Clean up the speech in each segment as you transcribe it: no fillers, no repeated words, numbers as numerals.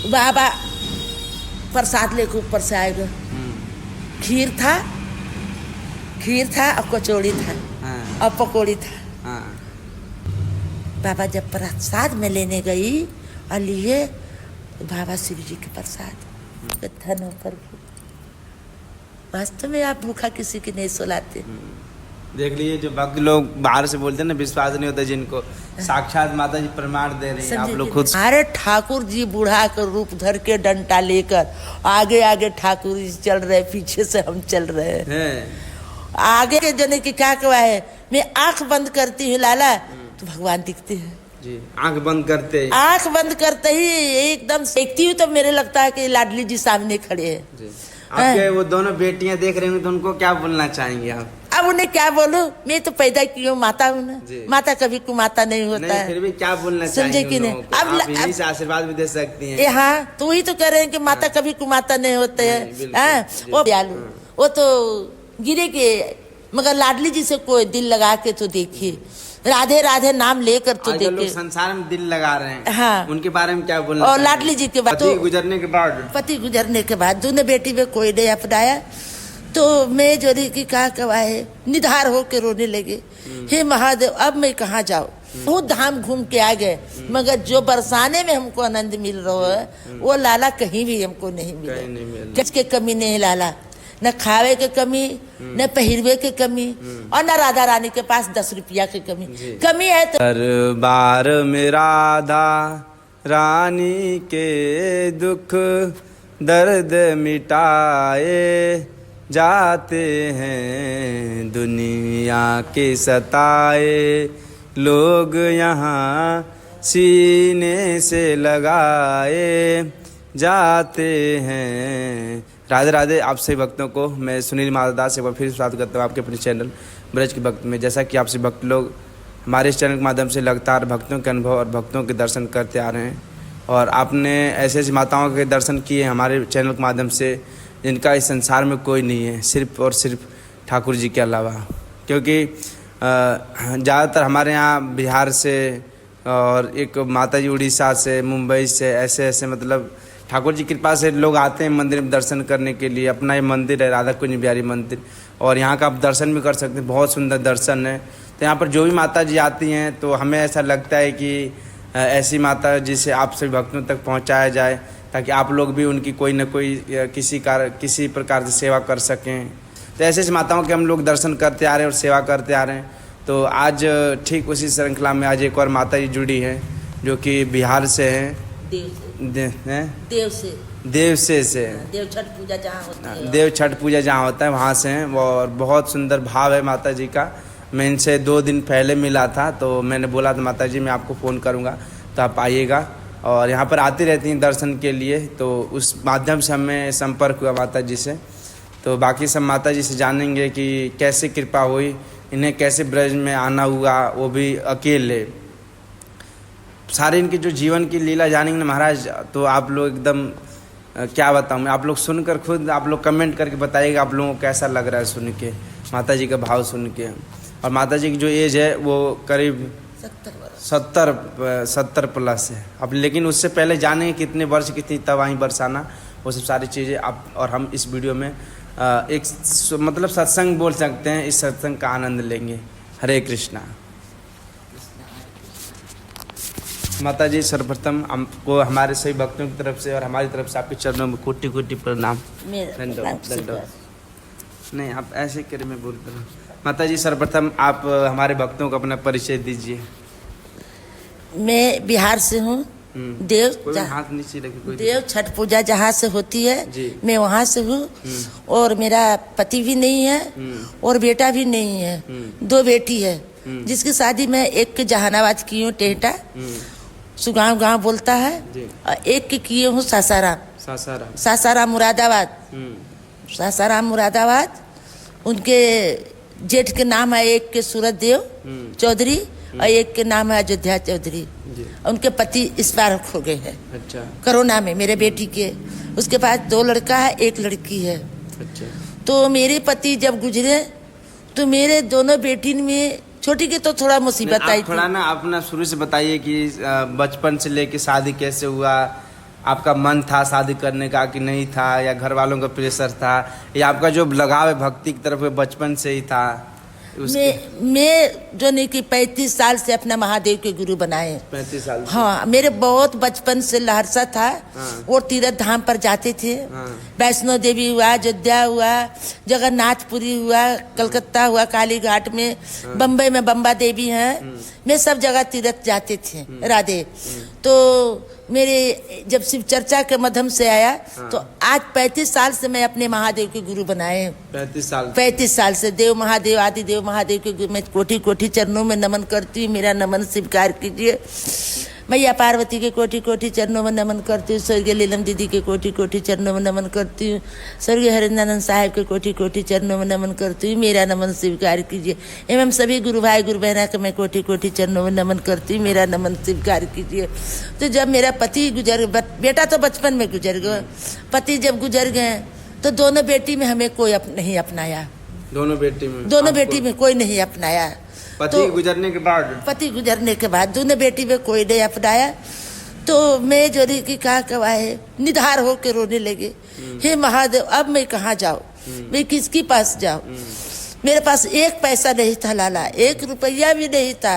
बाबा प्रसाद लेके ऊपर से आएगा। खीर था और कचौड़ी था और पकौड़ी था। बाबा जब प्रसाद में लेने गई और लिए बाबा शिव जी के प्रसाद, धन हो प्रभु। वास्तव में आप भूखा किसी की नहीं सुलाते। देख लीजिए, जो भक्त लोग बाहर से बोलते हैं ना, विश्वास नहीं होता जिनको, साक्षात माता जी प्रमाण दे रही हैं। आप लोग खुद। अरे ठाकुर जी बूढ़ा का रूप धर के डंडा लेकर आगे आगे ठाकुर जी चल रहे, पीछे से हम चल रहे हैं। आगे के जने की क्या कहा है, मैं आंख बंद करती हूँ लाला तो भगवान दिखते हैं जी। आंख बंद करते ही एकदम देखती हूँ तो मेरे लगता है कि लाडली जी सामने खड़े हैं। आपके वो दोनों बेटियां देख रही हूँ तो उनको क्या बोलना चाहेंगे आप? अब उन्हें क्या बोलूं, मैं तो पैदा की हूँ माता हूँ ना, माता कभी कुमाता नहीं होता है। फिर भी क्या बोलना समझे कि नहीं? अब यहीं से आशीर्वाद भी दे सकती हैं। हाँ, तो वही तो कह रहे हैं कि माता कभी कुमाता नहीं होते हैं। वो दयालु, वो तो गिरे के, मगर लाडली जी से कोई दिल लगा के तो देखिए, राधे राधे नाम लेकर तो देखिए। संसार में दिल लगा रहे हैं। हाँ, उनके बारे में क्या बोलना? और लाडली जी के बाद, पति गुजरने के बाद दोनों बेटी में कोई नहीं अपनाया तो मैं जो की कहा कवाए निधार होके रोने लगे। हे महादेव, अब मैं कहाँ जाऊँ? बहुत धाम घूम के आ गए, मगर जो बरसाने में हमको आनंद मिल रहा है वो लाला कहीं भी हमको नहीं मिला। किसके कमी नहीं लाला, न खावे के कमी, न पहिरवे के कमी, और न राधा रानी के पास 10 रुपया की कमी है। तो हर बार में राधा रानी के दुख दर्द मिटाए जाते हैं, दुनिया के सताए लोग यहाँ सीने से लगाए जाते हैं। राधे राधे। आप सभी भक्तों को मैं सुनील माधवदास एक बार फिर स्वागत करता हूँ आपके अपने चैनल ब्रज के भक्त में। जैसा कि आप सभी भक्त लोग हमारे इस चैनल के माध्यम से लगातार भक्तों के अनुभव और भक्तों के दर्शन करते आ रहे हैं, और आपने ऐसे ऐसी माताओं के दर्शन किए हमारे चैनल के माध्यम से जिनका इस संसार में कोई नहीं है, सिर्फ और सिर्फ ठाकुर जी के अलावा। क्योंकि ज़्यादातर हमारे यहाँ बिहार से और एक माता जी उड़ीसा से, मुंबई से, ऐसे मतलब ठाकुर जी की कृपा से लोग आते हैं मंदिर में दर्शन करने के लिए। अपना ये मंदिर है राधा कुंज बिहारी मंदिर, और यहाँ का आप दर्शन भी कर सकते हैं, बहुत सुंदर दर्शन है। तो यहाँ पर जो भी माता जी आती हैं तो हमें ऐसा लगता है कि ऐसी माता जी से आप सभी भक्तों तक पहुँचाया जाए, ताकि आप लोग भी उनकी कोई न कोई किसी प्रकार से सेवा कर सकें। तो ऐसे माताओं के हम लोग दर्शन करते आ रहे हैं और सेवा करते आ रहे हैं। तो आज ठीक उसी श्रृंखला में आज एक और माता जी जुड़ी हैं जो कि बिहार से हैं। देव छठ पूजा जहाँ होता है वहाँ से हैं, और बहुत सुंदर भाव है माता जी का। मैं इनसे 2 दिन पहले मिला था तो मैंने बोला था माता जी मैं आपको फ़ोन करूँगा तो आप आइएगा, और यहाँ पर आती रहती हैं दर्शन के लिए। तो उस माध्यम से हमें संपर्क हुआ माता जी से। तो बाकी सब माता जी से जानेंगे कि कैसे कृपा हुई, इन्हें कैसे ब्रज में आना हुआ, वो भी अकेले। सारे इनके जो जीवन की लीला जानेंगे ना महाराज, तो आप लोग एकदम क्या बताऊँ, आप लोग सुनकर खुद आप लोग कमेंट करके बताइएगा आप लोगों को कैसा लग रहा है सुन के, माता जी का भाव सुन के। और माता जी की जो एज है वो करीब 70 प्लस है अब, लेकिन उससे पहले जानेंगे कितने वर्ष की थी तब वहीं बरसाना, वो सब सारी चीज़ें आप और हम इस वीडियो में एक मतलब सत्संग बोल सकते हैं, इस सत्संग का आनंद लेंगे। हरे कृष्णा। माता जी सर्वप्रथम हमको हमारे सभी भक्तों की तरफ से और हमारी तरफ से आपके चरणों में कोटि कोटि प्रणाम। नहीं आप ऐसे करे मैं बोलता हूँ। माता जी सर्वप्रथम आप हमारे भक्तों को अपना परिचय दीजिए। मैं बिहार से हूँ। देव छठ पूजा जहाँ से होती है मैं वहाँ से हूँ, और मेरा पति भी नहीं है और बेटा भी नहीं है, 2 बेटी है जिसकी शादी मैं एक के जहानाबाद की हूँ, टेहटा सुगांव गांव बोलता है, और एक के किए हूँ सासाराम मुरादाबाद। उनके जेठ के नाम है, एक के सूरत देव चौधरी और एक के नाम है अयोध्या चौधरी। उनके पति इस बार हो गए हैं। अच्छा। कोरोना में मेरे बेटी के, उसके पास 2 लड़का है 1 लड़की है। अच्छा। तो मेरे पति जब गुजरे तो मेरे दोनों बेटी में छोटी की तो थोड़ा मुसीबत आई थी। थोड़ा ना अपना शुरू से बताइए कि बचपन से लेके शादी कैसे हुआ, आपका मन था शादी करने का कि नहीं था, या घर वालों का प्रेशर था, या आपका जो लगाव है भक्ति की तरफ बचपन से ही था? मैं जो नहीं कि 35 साल से अपना महादेव के गुरु बनाए। 35 साल? हाँ, मेरे बहुत बचपन से लहरसा था। हाँ। और तीर्थ धाम पर जाते थे। हाँ। वैष्णो देवी हुआ, अयोध्या हुआ, जगन्नाथपुरी हुआ, कलकत्ता हुआ, काली घाट में, बम्बई में बम्बा देवी हैं, मैं सब जगह तीर्थ जाते थे। राधे। तो मेरे जब शिव चर्चा के माध्यम से आया, तो आज 35 साल से मैं अपने महादेव के गुरु बनाए। 35 साल से देव महादेव आदि देव महादेव के गुरु मैं कोटि कोटि चरणों में नमन करती हूँ। मेरा नमन स्वीकार कीजिए। मैया पार्वती के कोटि कोटि चरणों में नमन करती हूँ। स्वर्गीय लीलम दीदी के कोटि कोटि चरणों में नमन करती हूँ। स्वर्गीय हरिंद्रानंद साहब के कोटि कोटि चरणों में नमन करती हूँ। मेरा नमन स्वीकार कीजिए। एवं सभी गुरु भाई गुरु बहना के मैं कोटि कोटि चरणों में नमन करती हूँ। मेरा नमन स्वीकार कीजिए। तो जब मेरा पति गुजर, बेटा तो बचपन में गुजर गया, पति जब गुजर गए तो दोनों बेटी में हमें कोई नहीं अपनाया। दोनों बेटी में कोई नहीं अपनाया। पति गुजरने के बाद दोनों बेटी में कोई नहीं अपनाया। तो मैं जो कि कहा कवाए निधार होकर रोने लगे। हे महादेव, अब मैं कहाँ जाऊँ, मैं किसके पास जाऊँ। मेरे पास एक पैसा नहीं था लाला, 1 रुपया भी नहीं था।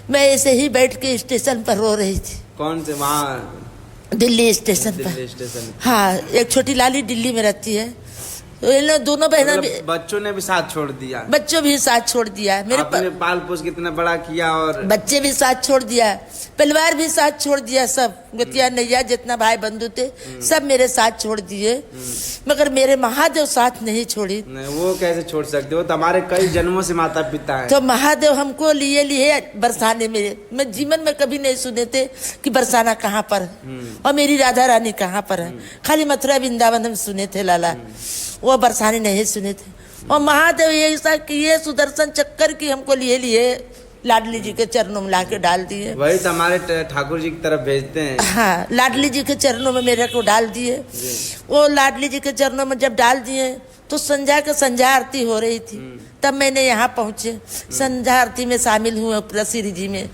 मैं ऐसे ही बैठ के स्टेशन पर रो रही थी। कौन से? वहाँ दिल्ली स्टेशन पर। हाँ, एक छोटी लाली दिल्ली में रहती है। तो इन दोनों बहनों बच्चों ने भी साथ छोड़ दिया? बच्चों भी साथ छोड़ दिया। आपने पाल पोस कितना बड़ा किया, और बच्चे भी साथ छोड़ दिया, परिवार भी साथ छोड़ दिया, सब गतिया नैया जितना भाई बंधु थे सब मेरे साथ छोड़ दिए, मगर मेरे महादेव साथ नहीं छोड़ी। नहीं, वो कैसे छोड़ सकते हो? तो हमारे कई जन्मों से माता पिता हैं। तो महादेव हमको लिए बरसाने मेरे, मैं जीवन में कभी नहीं सुने थे कि बरसाना कहाँ पर है और मेरी राधा रानी कहाँ पर है। खाली मथुरा वृंदावन हम सुने थे लाला, वो बरसाने नहीं सुने थे। और महादेव ये ऐसा किए सुदर्शन चक्कर की हमको लिए लाडली जी के चरणों में लाके डाल दिए। वही तो हमारे ठाकुर जी की तरफ भेजते हैं। हाँ, लाडली जी के चरणों में मेरे को डाल दिए। वो लाडली जी के चरणों में जब डाल दिए तो संध्या आरती हो रही थी, तब मैंने यहाँ पहुंचे, संध्या आरती में शामिल हुए, प्रसिद्ध जी में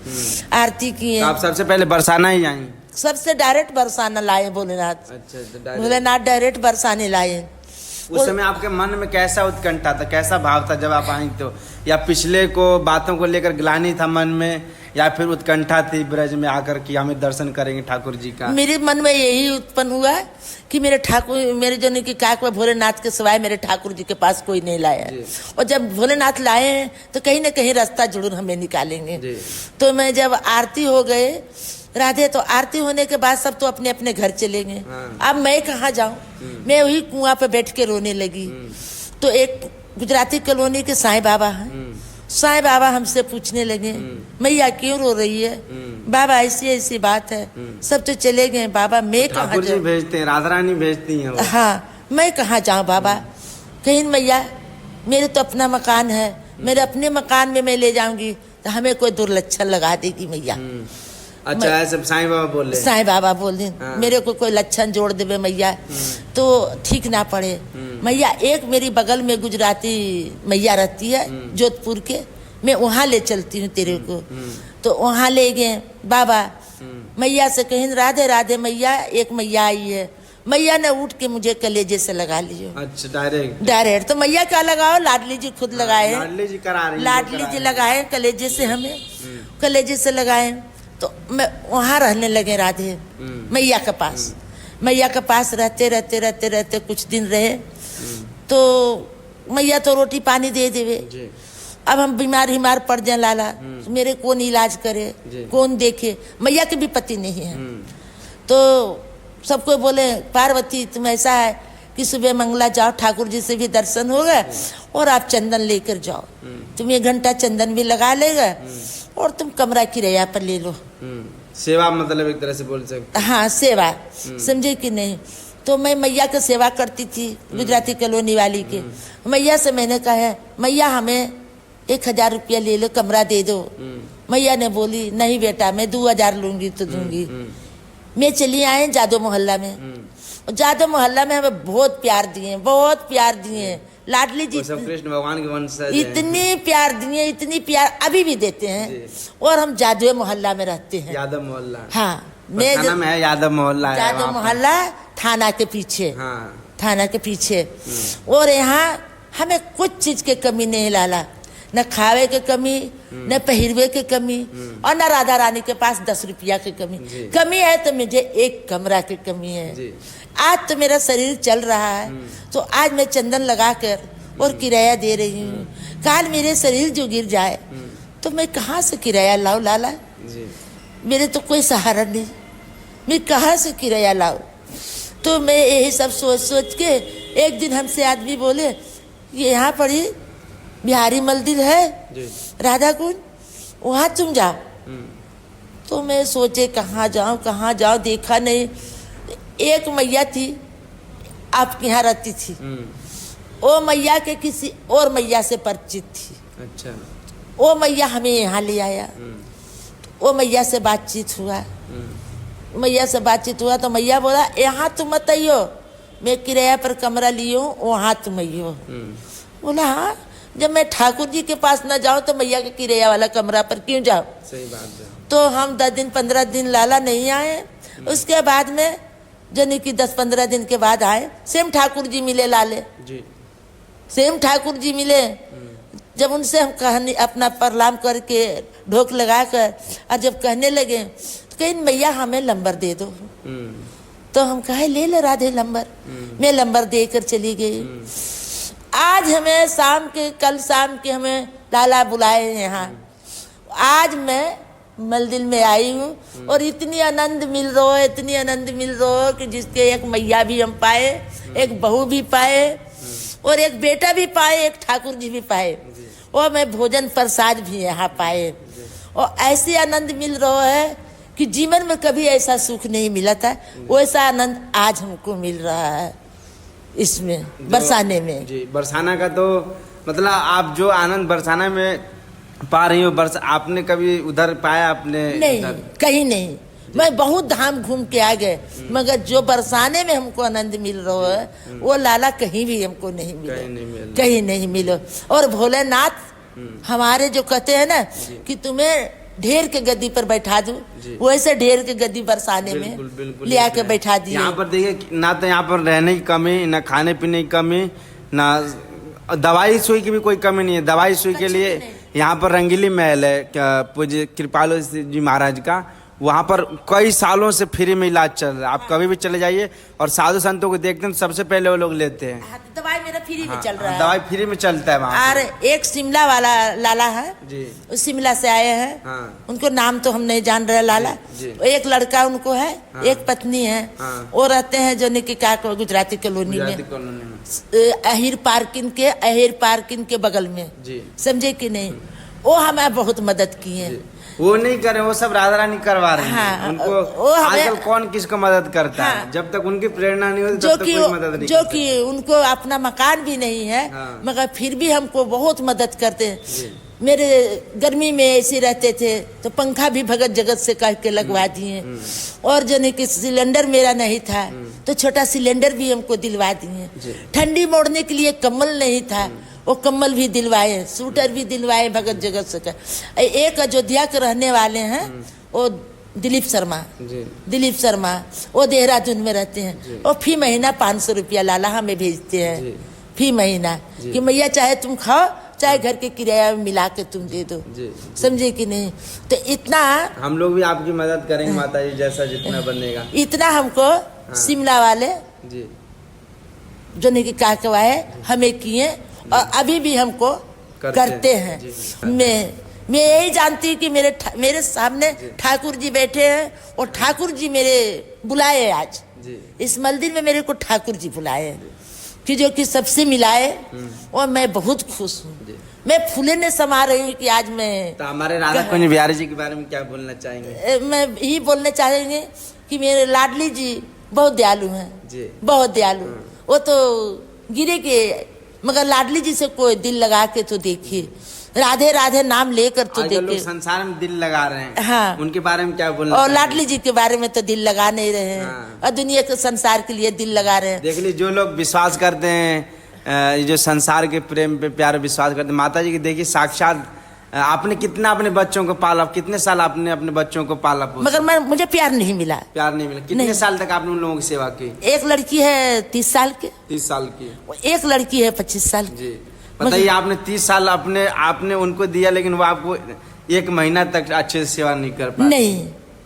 आरती किए। आप सबसे पहले बरसाना ही आए? सबसे डायरेक्ट बरसाना लाए भोलेनाथ। अच्छा, भोलेनाथ डायरेक्ट बरसाने लाए। उस समय आपके मन में कैसा उत्कंठा था, कैसा भाव था जब आप आई? तो या पिछले को बातों को लेकर ग्लानि था मन में, या फिर उत्कंठा थी ब्रज में आकर कि हमें दर्शन करेंगे ठाकुर जी का? मेरे मन में यही उत्पन्न हुआ कि मेरे जो नहीं कि काक भोलेनाथ के सिवाय मेरे ठाकुर जी के पास कोई नहीं लाया। और जब भोलेनाथ लाए हैं तो कहीं ना कहीं रास्ता जरूर हमें निकालेंगे। तो मैं जब आरती हो गए राधे, तो आरती होने के बाद सब तो अपने अपने घर चलेंगे। अब मैं कहाँ जाऊँ? मैं वही कुआं पे बैठ के रोने लगी। तो एक गुजराती कॉलोनी के साईं बाबा हैं, साईं बाबा हमसे पूछने लगे, मैया क्यों रो रही है? बाबा ऐसी ऐसी बात है। सब तो चले गए बाबा, मैं कहाँ जाऊँ? भेजते हैं, राधा रानी भेजती हैं। हाँ, मैं कहाँ जाऊँ बाबा? कहीं मैया मेरे तो अपना मकान है, मेरे अपने मकान में मैं ले जाऊंगी तो हमें कोई दुर्लक्षण लगा देगी मैया। अच्छा, ऐसे साईं बाबा बोल रहे? साईं बाबा बोल रहे। हाँ। मेरे को कोई लक्षण जोड़ देवे मैया तो ठीक ना पड़े। मैया एक मेरी बगल में गुजराती मैया रहती है जोधपुर के, मैं वहाँ ले चलती हूँ तेरे को। तो वहाँ ले गए बाबा, मैया से कहीं राधे राधे मैया, एक मैया आई है। मैया ने उठ के मुझे कलेजे से लगा लियो। अच्छा, डायरेक्ट। तो मैया क्या लगाओ? लाडली जी खुद लगाए। लाडली जी लगाए कलेजे से, हमें कलेजे से लगाए। तो मैं वहाँ रहने लगे राधे मैया के पास। मैया के पास रहते कुछ दिन रहे। तो मैया तो रोटी पानी दे देवे। अब हम बीमार पड़ जाए लाला, तो मेरे कौन इलाज करे, कौन देखे? मैया के भी पति नहीं है। तो सबको बोले पार्वती तुम ऐसा है कि सुबह मंगला जाओ, ठाकुर जी से भी दर्शन होगा और आप चंदन लेकर जाओ। तुम 1 घंटा चंदन भी लगा लेगा और तुम कमरा किराया पर ले लो। सेवा मतलब एक तरह से बोल सकते। हाँ, सेवा, समझे कि नहीं? तो मैं मैया की सेवा करती थी गुजराती कॉलोनी वाली के। मैया से मैंने कहा मैया हमें 1000 रुपया ले लो, कमरा दे दो। मैया ने बोली नहीं बेटा, मैं 2000 लूंगी तो दूंगी। मैं चली आए जादो मोहल्ला में। जादो मोहल्ला में हमें बहुत प्यार दिए। लाडली जी कृष्ण भगवान के वंशज इतनी प्यार अभी भी देते हैं। और हम जादू मोहल्ला में रहते हैं। यादव मोहल्ला। हाँ, मैं थाना में है, यादव मोहल्ला है यादव वहाँ पर। मोहल्ला थाना के पीछे, हाँ थाना के पीछे। और यहाँ हमें कुछ चीज के कमी नहीं लाला, न खावे के कमी, न पहिरवे के कमी, और न राधा रानी के पास 10 रुपया की कमी। जी। कमी है तो मुझे एक कमरा की कमी है। जी। आज तो मेरा शरीर चल रहा है, तो आज मैं चंदन लगा कर और किराया दे रही हूँ। काल मेरे शरीर जो गिर जाए तो मैं कहाँ से किराया लाऊं लाला? जी। मेरे तो कोई सहारा नहीं, मैं कहाँ से किराया लाऊं? तो मैं यही सब सोच सोच के एक दिन हमसे आदमी बोले, ये यहाँ पर ही बिहारी मंदिर है जी। राधा कुंड, वहाँ तुम जाओ। तो मैं सोचे कहाँ जाऊँ कहाँ जाऊँ, देखा नहीं। एक मैया थी आपके यहाँ रहती थी, वो मैया के किसी और मैया से परिचित थी। अच्छा। वो मैया हमें यहाँ ले आया, वो मैया से बातचीत हुआ, मैया से बातचीत हुआ तो मैया बोला यहाँ तुम मत आइयो, मैं किराया पर कमरा लियो, वहाँ तुम आइयो। बोला हाँ, जब मैं ठाकुर जी के पास ना जाऊँ तो मैया के किराया वाला कमरा पर क्यों जाऊँ? सही बात है। तो हम 10 दिन 15 दिन लाला नहीं आए। उसके बाद में जनी कि 10-15 दिन के बाद आए, सेम ठाकुर जी मिले लाले, जी। सेम ठाकुर जी मिले। जब उनसे हम कहने अपना प्रणाम करके ढोक लगा कर और जब कहने लगे तो कहीं मैया हमें नंबर दे दो। तो हम कहे ले ले राधे नंबर। मैं नंबर देकर चली गई। आज हमें कल शाम के हमें लाला बुलाए यहाँ। आज मैं मंदिर में आई हूँ और इतनी आनंद मिल रहा है, इतनी आनंद मिल रहा है कि जिसके एक मैया भी हम पाए, एक बहू भी पाए और एक बेटा भी पाए, एक ठाकुर जी भी पाए, और मैं भोजन प्रसाद भी यहाँ पाए। और ऐसे आनंद मिल रहा है कि जीवन में कभी ऐसा सुख नहीं मिला था, वैसा आनंद आज हमको मिल रहा है इसमें बरसाने में। जी। बरसाना का तो मतलब आप जो आनंद बरसाना में पा रही हो, आपने कभी उधर पाया? आपने नहीं, उधर? कहीं नहीं। मैं बहुत धाम घूम के आ गए, मगर जो बरसाने में हमको आनंद मिल रहा है वो लाला कहीं भी हमको नहीं मिला, कहीं नहीं मिलो। और भोलेनाथ हमारे जो कहते हैं ना कि तुम्हें ढेर के गद्दी पर बैठा दूं, वैसे ढेर के गद्दी बरसाने में ले आके बैठा दिए। यहाँ पर देखिए, ना तो यहाँ पर रहने की कमी, ना खाने पीने की कमी, ना दवाई सुई की भी कोई कमी नहीं है। दवाई सुई के लिए यहाँ पर रंगीली महल है पूज्य कृपालु जी महाराज का, वहाँ पर कई सालों से फ्री में इलाज चल रहा है। आप कभी भी चले जाइए और साधु संतों को देखते हैं तो सबसे पहले वो लोग लेते हैं। दवाई मेरा फ्री में चल रहा है, दवाई फ्री में चलता है वहाँ। और एक शिमला वाला लाला है जी, उस शिमला से आए हैं। हाँ। उनको नाम तो हम नहीं जान रहे लाला जी। एक लड़का उनको है, हाँ। एक पत्नी है। हाँ। वो रहते हैं जो कि क्या गुजराती कॉलोनी में, अहिर पार्किंग के बगल में जी। समझे कि नहीं? वो हमें बहुत मदद किए। वो नहीं करे, वो सब राधा रानी करवा रही हाँ, हैं। उनको वो हमें- आजकल कौन किसको मदद करता है? हाँ। जब तक उनकी प्रेरणा नहीं होती जो तब तक कि कोई मदद नहीं जो करता। कि उनको अपना मकान भी नहीं है, हाँ। मगर फिर भी हमको बहुत मदद करते हैं। मेरे गर्मी में ऐसे रहते थे तो पंखा भी भगत जगत से कह के लगवा दिए। और जो नहीं कि सिलेंडर मेरा नहीं था तो छोटा सिलेंडर भी हमको दिलवा दिए। ठंडी मोड़ने के लिए कम्बल नहीं था, वो कम्बल भी दिलवाए, स्वेटर भी दिलवाए भगत जगत से। एक अयोध्या के रहने वाले हैं, वो दिलीप शर्मा, दिलीप शर्मा, वो देहरादून में रहते हैं। वो फी महीना 500 रुपया लाला हमें भेजते हैं, फी महीना, कि मैया चाहे तुम खाओ चाहे घर के किराया में मिला के तुम दे दो। समझे कि नहीं? तो इतना हम लोग भी आपकी मदद करेंगे माता जी, जैसा जितना बनेगा। इतना हमको शिमला वाले जी, जो नहीं कि काकवा है हमें किए और अभी भी हमको करते हैं। मैं यही जानती हूँ कि मेरे सामने ठाकुर जी बैठे हैं और ठाकुर जी मेरे बुलाए आज इस मंदिर में, मेरे को ठाकुर जी बुलाए कि जो कि सबसे मिलाए, और मैं बहुत खुश हूँ। मैं फूले ने समा रही हूँ कि आज मैं। तो हमारे राधा कुंज बिहारी जी के बारे में क्या बोलना चाहेंगे? मैं यही बोलना चाहेंगे कि मेरे लाडली जी बहुत दयालु हैं, बहुत दयालु। वो तो गिरे के, मगर लाडली जी से कोई दिल लगा के तो देखिए, राधे राधे नाम लेकर तो देखिए। संसार में दिल लगा रहे हैं, हाँ। उनके बारे में क्या बोलना? और लाडली जी के बारे में तो दिल लगा नहीं रहे हैं, हाँ। और दुनिया के संसार के लिए दिल लगा रहे हैं। देख लीजिए, जो लोग विश्वास करते हैं, ये जो संसार के प्रेम पे प्यार विश्वास करते हैं, माता जी की देखिए साक्षात आपने कितना अपने बच्चों को पाला, कितने साल आपने अपने बच्चों को पाला पोसा? मगर मुझे प्यार नहीं मिला। प्यार नहीं मिला। कितने नहीं। साल तक आपने उन लोगों की सेवा की? एक लड़की है 30 साल की, 30 साल की। एक लड़की है 25 साल की। जी बताइए, आपने 30 साल आपने उनको दिया, लेकिन वो आपको 1 महीना तक अच्छे से सेवा नहीं कर पाए?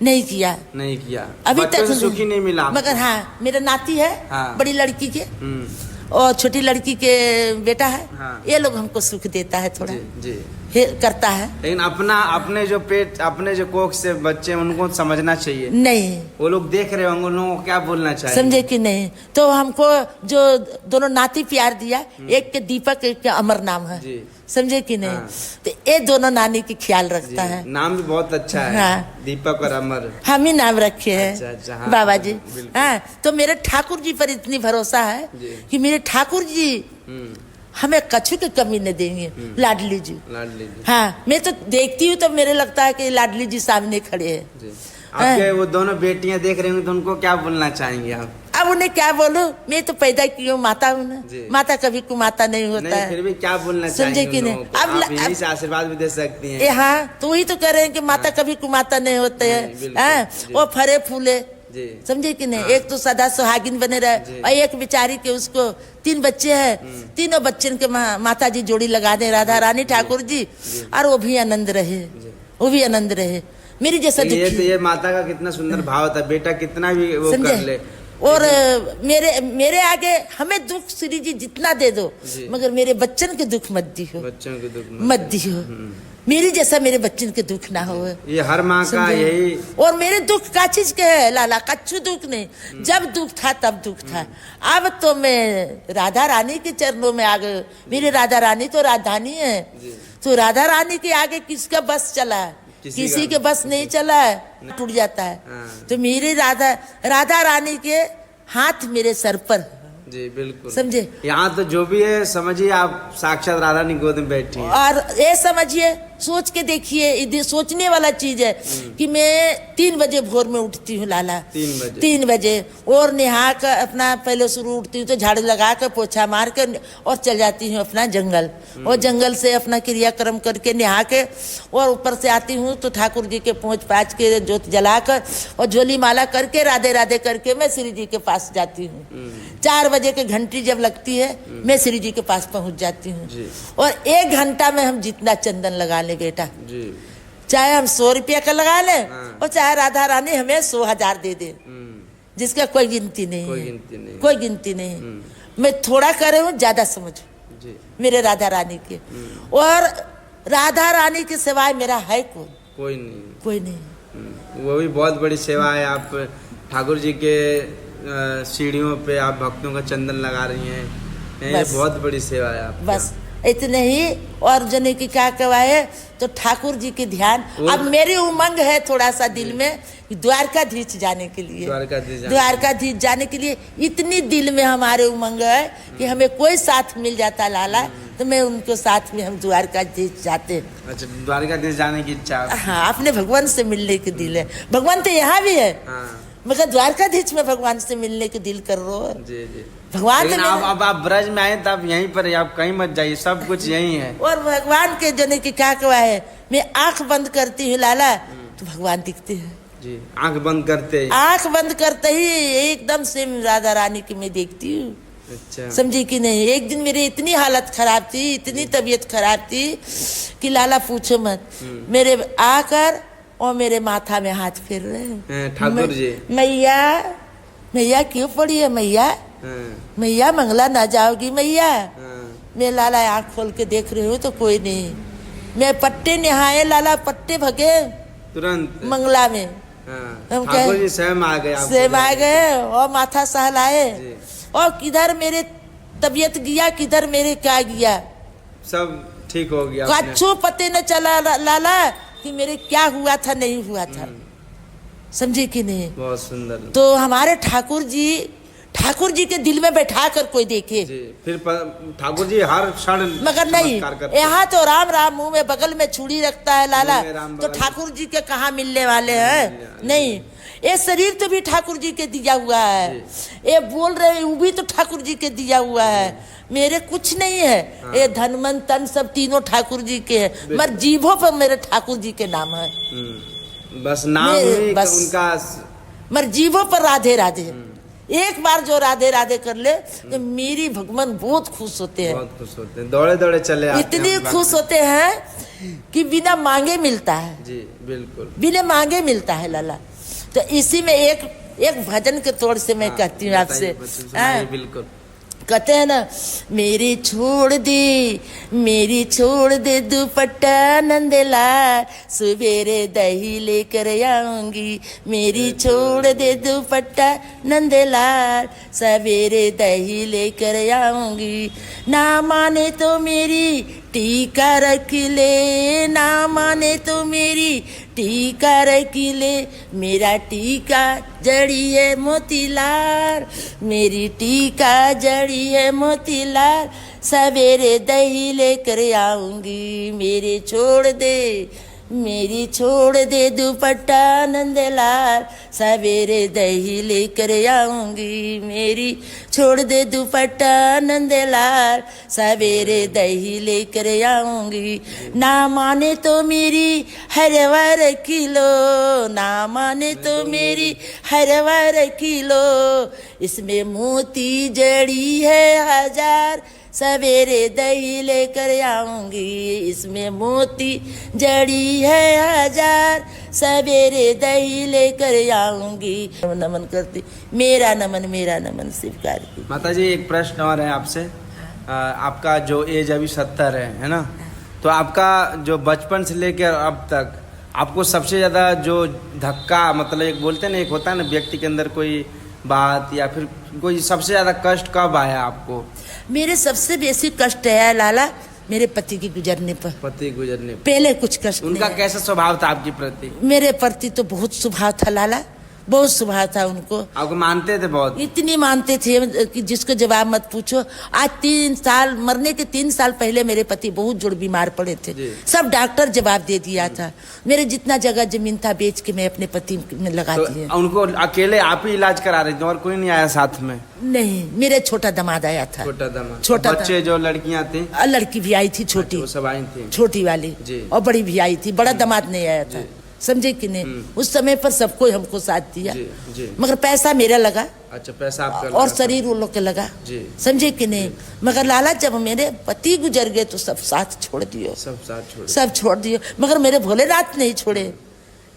नहीं किया। नहीं किया। अभी बच्चों तक से सुखी नहीं मिला आपको? मगर हाँ, मेरा नाती है, हाँ। बड़ी लड़की के और छोटी लड़की के बेटा है। हाँ। ये लोग हमको सुख देता है थोड़ा। जी करता है। लेकिन अपने जो पेट, अपने जो कोख से बच्चे, उनको समझना चाहिए। नहीं, वो लोग देख रहे होंगे, उन लोगों को क्या बोलना चाहिए? समझे कि नहीं? तो हमको जो दोनों नाती प्यार दिया, एक के दीपक, एक के अमर नाम है। जी। समझे कि नहीं? हाँ। तो ये दोनों नानी की ख्याल रखता है। नाम भी बहुत अच्छा है। हाँ। दीपक और अमर हम ही नाम रखे हैं। अच्छा, हाँ, बाबा जी। बिल्कुल। हाँ, तो मेरे ठाकुर जी पर इतनी भरोसा है कि मेरे ठाकुर जी हमें कछु की कमी न देंगे। लाडली जी। हाँ, मैं तो देखती हूँ तो मेरे लगता है कि लाडली जी सामने खड़े हैं। आपके वो दोनों बेटियां देख रही होंगी, तो उनको क्या बोलना चाहेंगे आप? अब उन्हें क्या बोलूं, मैं तो पैदा की हूँ, माता हूँ ना। माता कभी कुमाता नहीं होता है। फिर भी क्या बोलना समझे चाहेंगे कि नहीं? आप यहीं से आशीर्वाद भी दे सकती हैं। हाँ, तो वही तो कह रहे हैं कि माता कभी कुमाता नहीं होते हैं। वो फरे फूले, समझे कि नहीं? एक तो सदा सुहागिन बने रहे, और एक बेचारी के उसको 3 बच्चे हैं, तीनों बच्चों के माता जी जोड़ी लगा दे, राधा रानी ठाकुर जी, और वो भी आनंद रहे, वो भी आनंद रहे। मेरी जैसा ये माता का कितना सुंदर भाव था, बेटा कितना भी वो कर ले। और मेरे आगे हमें दुख श्री जी जितना दे दो, मगर मेरे बच्चन के दुख मत दियो, बच्चों के दुख मत दियो। मेरी जैसा मेरे बच्चन के दुख ना हो। ये हर माँ का यही। और मेरे दुख का चीज के है लाला, कच्छु दुख नहीं। जब दुख था तब दुख था। अब तो मैं राधा रानी के चरणों में आ गए। मेरी राधा रानी तो राजधानी है, तो राधा रानी के आगे किसका बस चला? किसी के बस नहीं चला है, टूट जाता है। तो मेरी राधा रानी के हाथ मेरे सर पर। जी बिल्कुल, समझे? यहाँ तो जो भी है समझिए आप साक्षात राधा रानी गोद में बैठी हैं। और ये समझिए, सोच के देखिए, सोचने वाला चीज है कि मैं 3 बजे भोर में उठती हूँ लाला। 3 बजे और नहा कर अपना पहले शुरू उठती हूँ तो झाड़ू लगा कर पोछा मार कर और चल जाती हूँ अपना जंगल। और जंगल से अपना क्रियाक्रम करके नहा के और ऊपर से आती हूँ तो ठाकुर जी के पहुँच पाँच के जोत जला कर और झोली माला करके राधे राधे करके मैं श्री जी के पास जाती हूँ। 4 बजे की घंटी जब लगती है मैं श्री जी के पास पहुँच जाती हूँ। और 1 घंटा में हम जितना चंदन लगा ले बेटा जी, चाहे हम 100 रुपया का लगा ले और चाहे राधा रानी हमें 100,000 दे दे, जिसका कोई गिनती नहीं, कोई गिनती नहीं। मैं थोड़ा करे हूँ, ज्यादा समझो मेरे राधा रानी के। और राधा रानी के सिवाय मेरा है कोई नहीं। वो भी बहुत बड़ी सेवा है। आप ठाकुर जी के सीढ़ियों पे आप भक्तों का चंदन लगा रही हैं, ये बहुत बड़ी सेवा है आप। बस इतने ही। और जने की क्या कवाए तो ठाकुर जी के ध्यान। अब मेरी उमंग है थोड़ा सा दिल में द्वारकाधीश जाने के लिए, द्वारकाधीश जाने के लिए इतनी दिल में हमारे उमंग है कि हमें कोई साथ मिल जाता लाला तो मैं उनको साथ में हम द्वारकाधीश जाते। अच्छा, द्वारकाधीश जाने की इच्छा? हाँ, अपने भगवान से मिलने के दिल है। भगवान तो यहाँ भी है मगर द्वारकाधीश में भगवान से मिलने के दिल कर रो। भगवान तो आप ब्रज में आए तब यहीं पर, आप कहीं मत जाइए, सब कुछ यहीं है। और भगवान के जने की क्या कवा है, मैं आंख बंद करती हूँ लाला तो भगवान दिखते हैं जी। आंख बंद करते ही एकदम से राधा रानी की मैं देखती हूँ। अच्छा, समझी कि नहीं? एक दिन मेरी इतनी हालत खराब थी, इतनी तबीयत खराब थी कि लाला पूछो मत। मेरे आकर और मेरे माथा में हाथ फेर रहे हैं ठाकुर जी। मैया क्यों पड़ी है मैया मंगला ना जाओगी मैया? मैं लाला आँख खोल के देख रही हूँ तो कोई नहीं। मैं पट्टे नहाए लाला, पट्टे भगे तुरंत मंगला में। ठाकुर जी स्वयं आ गए और माथा सहलाए। और किधर मेरे तबीयत गया, किधर मेरे क्या गया, सब ठीक हो गया। कच्छू पते न चला लाला कि मेरे क्या हुआ था नहीं हुआ था। समझे कि नहीं? बहुत सुंदर। तो हमारे ठाकुर जी के दिल में बैठा कर कोई देखे फिर ठाकुर जी हर क्षण, मगर नहीं। यहाँ तो राम राम मुंह में बगल में छुरी रखता है लाला, तो ठाकुर जी के कहाँ मिलने वाले हैं? नहीं, ये शरीर तो भी ठाकुर जी के दिया हुआ है, ये बोल रहे हैं वो भी तो ठाकुर जी के दिया हुआ है, मेरे कुछ नहीं है। ये धन मन तन सब तीनों ठाकुर जी के है, मगर जीभों पर मेरे ठाकुर जी के नाम है। बस नाम ही बस उनका। मगर जीभों पर राधे राधे। एक बार जो राधे राधे कर ले तो मेरी भगवान बहुत खुश होते हैं, बहुत खुश होते हैं, दौड़े दौड़े चले आते इतनी हैं। खुश होते हैं कि बिना मांगे मिलता है, जी बिल्कुल, बिना मांगे मिलता है लाला। तो इसी में एक भजन के तौर से मैं कहती हूँ आपसे, बिल्कुल। कहते हैं ना, मेरी छोड़ दे दुपट्टा नंदलाल, सवेरे दही लेकर आऊंगी। मेरी छोड़ दे दुपट्टा नंदलाल, सवेरे दही लेकर आऊंगी। ना माने तो मेरी टीका रख ले, ना माने तो मेरी टीका रख ले। मेरा टीका जड़ी है मोतीलाल, मेरी टीका जड़ी है मोतीलाल, सवेरे दही लेकर आऊंगी। मेरी छोड़ दे दुपट्टा नंदलाल, सवेरे दही लेकर आऊंगी। मेरी छोड़ दे दुपट्टा नंदलाल, सवेरे दही लेकर आऊंगी। ना माने तो मेरी हरवर किलो, ना माने तो मेरी हरवर किलो। इसमें मोती जड़ी है 1000, सवेरे दही लेकर आऊंगी। इसमें मोती जड़ी है 1000, सवेरे दही लेकर आऊंगी। नमन करती, मेरा नमन स्वीकार की। माता जी एक प्रश्न और है आपसे। आपका जो एज अभी 70 है ना, तो आपका जो बचपन से लेकर अब तक आपको सबसे ज्यादा जो धक्का, मतलब एक बोलते हैं ना, एक होता है ना व्यक्ति के अंदर कोई बात या फिर कोई सबसे ज्यादा कष्ट कब आया आपको? मेरे सबसे बेसी कष्ट है लाला मेरे पति के गुजरने पर। पति गुजरने पर पहले कुछ कष्ट उनका नहीं। कैसा स्वभाव था आपके प्रति? मेरे प्रति तो बहुत स्वभाव था लाला, बहुत स्वभाव था उनको। आपको मानते थे बहुत? इतनी मानते थे कि जिसको जवाब मत पूछो। आज 3 साल, मरने के 3 साल पहले मेरे पति बहुत जोर बीमार पड़े थे, सब डॉक्टर जवाब दे दिया था। मेरे जितना जगह जमीन था बेच के मैं अपने पति में लगा दिए। उनको अकेले आप ही इलाज करा रहे थे और कोई नहीं आया साथ में? नहीं, मेरे छोटा दामाद आया था। छोटा बच्चे जो लड़कियां थी? लड़की भी आई थी छोटी, वो सब आई थी, छोटी वाली, और बड़ी भी आई थी। बड़ा दामाद नहीं आया था, समझे कि नहीं। उस समय पर सबको हमको साथ दिया, मगर पैसा मेरा लगा। अच्छा, पैसा आपका और शरीर उन लोग के लगा, समझे कि नहीं। मगर लाला जब मेरे पति गुजर गए तो सब साथ छोड़ दियो, सब छोड़ दियो। मगर मेरे भोलेनाथ नहीं छोड़े,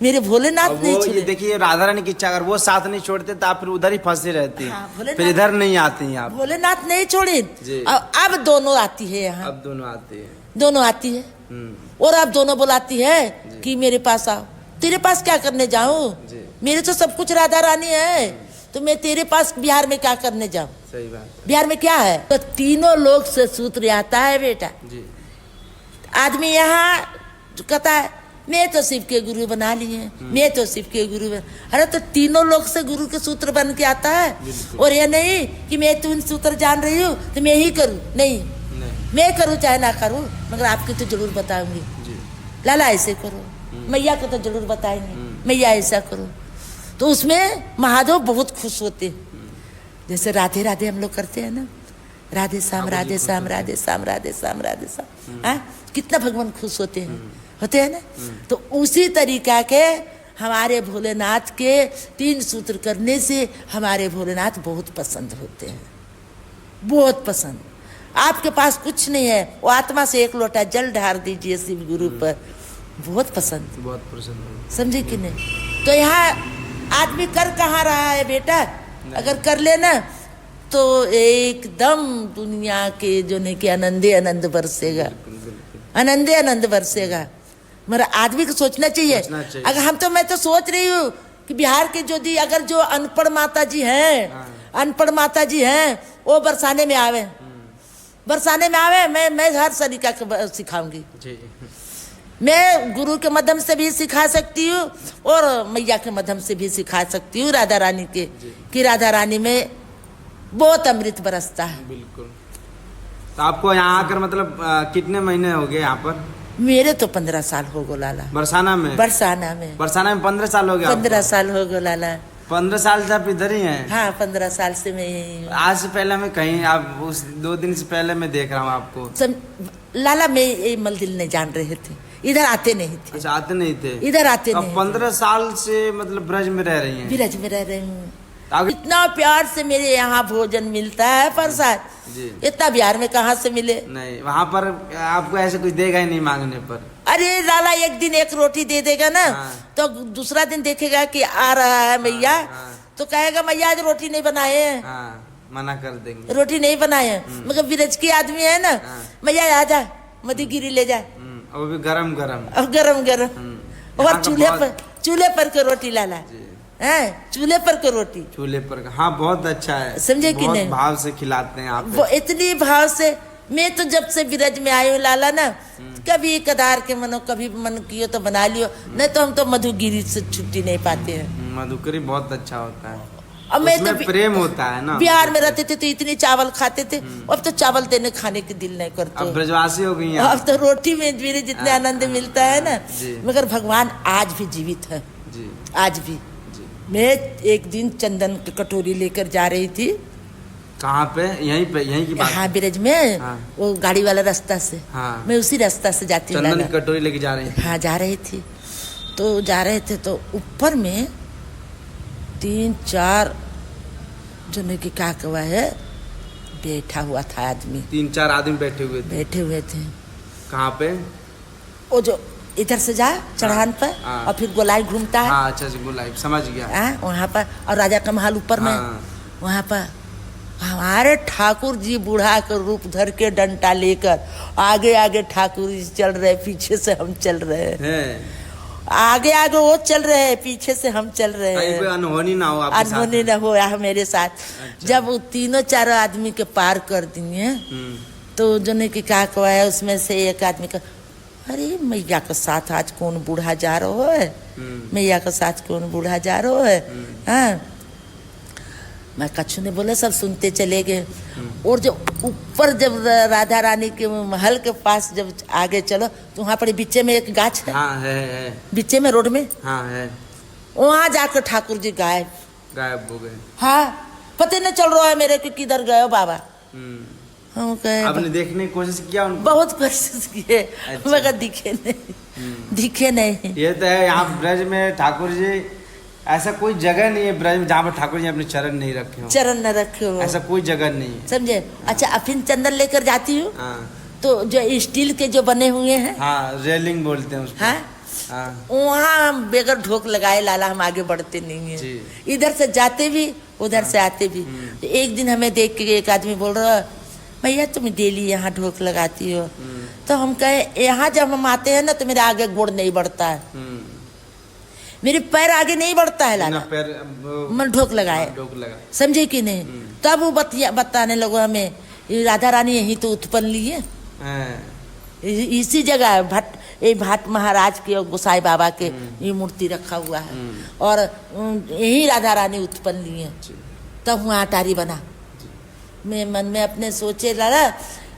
मेरे भोलेनाथ नहीं छोड़े। देखिए राधा रानी की इच्छा, अगर वो साथ नहीं छोड़ते तो आप फिर उधर ही फंसी रहती, फिर इधर नहीं आती आप। भोलेनाथ नहीं छोड़े। अब दोनों आती है यहाँ, अब दोनों आती है, और अब दोनों बुलाती है कि मेरे पास आओ। तेरे पास क्या करने जाऊं? मेरे तो सब कुछ राधा रानी है, तो मैं तेरे पास बिहार में क्या करने जाऊं? सही बात। बिहार में क्या है? तो तीनों लोग से सूत्र आता है बेटा। आदमी यहाँ कहता है मैं तो शिव के गुरु बना लिए, मैं तो शिव के गुरु अरे तो तीनों लोग से गुरु के सूत्र बन के आता है। और ये नहीं कि मैं तुम सूत्र जान रही हूँ तो मैं ही करूँ, नहीं, मैं करूँ चाहे ना करूँ, मगर आपको तो जरूर बताऊंगी। लाला ऐसे करो, मैया को तो जरूर बताएंगे, मैया ऐसा करो। तो उसमें महादेव बहुत खुश होते हैं। जैसे राधे राधे हम लोग करते हैं ना, राधे श्याम राधे श्याम राधे श्याम राधे श्याम राधे श्याम, कितना भगवान खुश होते हैं ना। तो उसी तरीका के हमारे भोलेनाथ के 3 सूत्र करने से हमारे भोलेनाथ बहुत पसंद होते हैं, बहुत पसंद। आपके पास कुछ नहीं है, वो आत्मा से 1 लोटा जल ढार दीजिए शिव गुरु पर, बहुत पसंद, समझे कि नहीं। तो यहाँ आदमी कर कहाँ रहा है बेटा? अगर कर लेना तो एकदम दुनिया के जो नहीं कि आनंदे आनंद बरसेगा, आनंदे आनंद बरसेगा। मगर आदमी को सोचना चाहिए। अगर मैं तो सोच रही हूँ कि बिहार के अगर जो अनपढ़ माता जी हैं, वो बरसाने में आवे, मैं हर तरीका का सिखाऊंगी। मैं गुरु के माध्यम से भी सिखा सकती हूँ और मैया के माध्यम से भी सिखा सकती हूँ राधा रानी के, कि राधा रानी में बहुत अमृत बरसता है। बिल्कुल। तो आपको यहाँ आकर मतलब कितने महीने हो गए यहाँ पर? मेरे तो 15 साल हो गो लाला। बरसाना में? बरसाना में 15 साल हो गया? 15 साल हो गो लाला। 15 साल से आप इधर ही हैं? हाँ, 15 साल से मैं यही हूँ। आज से पहले मैं कहीं, आप उस 2 दिन से पहले मैं देख रहा हूँ आपको। लाला मैं ये मंदिर नहीं जान रहे थे, इधर आते नहीं थे। अच्छा, आते नहीं थे? इधर आते अब नहीं। 15 साल से मतलब ब्रज में रह रही हैं? ब्रज में रह रही हूँ। इतना प्यार से मेरे यहाँ भोजन मिलता है, प्रसाद जी। इतना बिहार में कहाँ से मिले? नहीं, वहाँ पर आपको ऐसे कुछ देगा ही नहीं मांगने पर। अरे लाला एक दिन एक रोटी दे देगा ना, हाँ। तो दूसरा दिन देखेगा कि आ रहा है मैया, हाँ। तो कहेगा मैया आज रोटी नहीं बनाए हैं। हाँ, मना कर देंगे, रोटी नहीं बनाए हैं। मगर ब्रज के आदमी है ना, हाँ। मैया आ जा, मधुगिरी ले जा, वो भी गरम गरम। और गरम गरम, यहाँ और का चूल्हे पर के रोटी लाला है, चूल्हे पर के रोटी। चूल्हे पर का, हाँ, बहुत अच्छा है। समझे कि बहुत नहीं? भाव से खिलाते हैं आप। वो इतनी भाव से। मैं तो जब से ब्रज में आई हूँ लाला ना, कभी कदार के मनो, कभी मन कियो तो बना लियो, नहीं तो हम तो मधुगिरी से छुट्टी नहीं पाते हैं। मधुकरी बहुत अच्छा होता है, अब मैं उसमें तो प्रेम होता है ना। बिहार में रहते थे तो इतनी चावल खाते थे, अब तो चावल देने खाने के दिल नहीं करते। अब ब्रजवासी हो गई हैं। अब तो रोटी में मेरे जितने आनंद मिलता है ना, जी। मगर भगवान आज भी जीवित है, जी आज भी। जी। मैं एक दिन चंदन की कटोरी लेकर जा रही थी। कहाँ पे? यहीं पे, यहीं की बात? हाँ, ब्रज में। हाँ। वो गाड़ी वाला रास्ता से। हाँ। मैं उसी रास्ता से जाती हूँ चंदन लाला। की कटोरी लेके जा रही थी? हाँ, जा रही थी। तो जा रहे थे तो ऊपर में 3-4 जने की का कवा है, बैठा हुआ था आदमी। 3-4 आदमी बैठे हुए थे? बैठे हुए थे। कहाँ पे? वो जो इधर से जा चढ़ान पर, हाँ। और फिर गोलाई घूमता है। हाँ, अच्छा अच्छा, गोलाई, समझ गया। वहाँ पर, और राजा का महल ऊपर में। हाँ। वहाँ पर हमारे ठाकुर जी बूढ़ा का रूप धर के डंडा लेकर आगे आगे ठाकुर जी चल रहे, पीछे से हम चल रहे हैं। आगे आगे वो चल रहे हैं, पीछे से हम चल रहे हैं। कोई अनहोनी ना हो आपके साथ? अनहोनी ना हो मेरे साथ। अच्छा। जब वो 3-4 आदमी के पार कर दिए, तो जो ने की का कहा है, उसमें से एक आदमी का, अरे मैया के साथ आज कौन बूढ़ा जा रहा है, मैया के साथ कौन बूढ़ा जा रहा है। हाँ, मैं कछु ने बोले, सब सुनते चले गए। और जब ऊपर, जब राधा रानी के महल के पास जब आगे चलो, तो वहाँ पर बीचे में एक गाछ है। हाँ, है। बीचे में रोड में। हाँ, है। वहाँ जाकर ठाकुर जी गायब हो गए। हाँ, पता नहीं चल रहा है मेरे को किधर गए हो बाबा। हम कहे, आपने देखने की कोशिश किया उनको? बहुत कोशिश किए, अच्छा। मगर दिखे नहीं, दिखे नहीं। ये तो है, यहाँ ब्रज में ठाकुर जी, ऐसा कोई जगह नहीं है ब्रज में जहाँ पर ठाकुर जी अपने चरण नहीं रखे हो। चरण न रखे हो, ऐसा कोई जगह नहीं है, समझे। अच्छा, अब फिर चंदन लेकर जाती हूँ, हाँ। तो जो स्टील के जो बने हुए हैं, हाँ, रेलिंग बोलते हैं उसको। हाँ, हाँ। वहाँ बेगर ढोक लगाए लाला, हम आगे बढ़ते नहीं जी। है। इधर से जाते भी, उधर से आते भी। तो एक दिन हमें देख के एक आदमी बोल रहा, भैया तुम डेली यहाँ ढोक लगाती हो। तो हम कहे, यहाँ जब हम आते हैं ना, तो मेरे आगे गोड़ नहीं बढ़ता है, मेरे पैर आगे नहीं बढ़ता है लाला। मन ढोक लगाए, समझे कि नहीं। तब वो बताने लगो हमें, राधा रानी यही तो उत्पन्न ली है, इसी जगह भाट महाराज के और गोसाई बाबा के ये मूर्ति रखा हुआ है, और यही राधा रानी उत्पन्न ली है। तब वहाँ अटारी बना। मैं मन में अपने सोचे लाला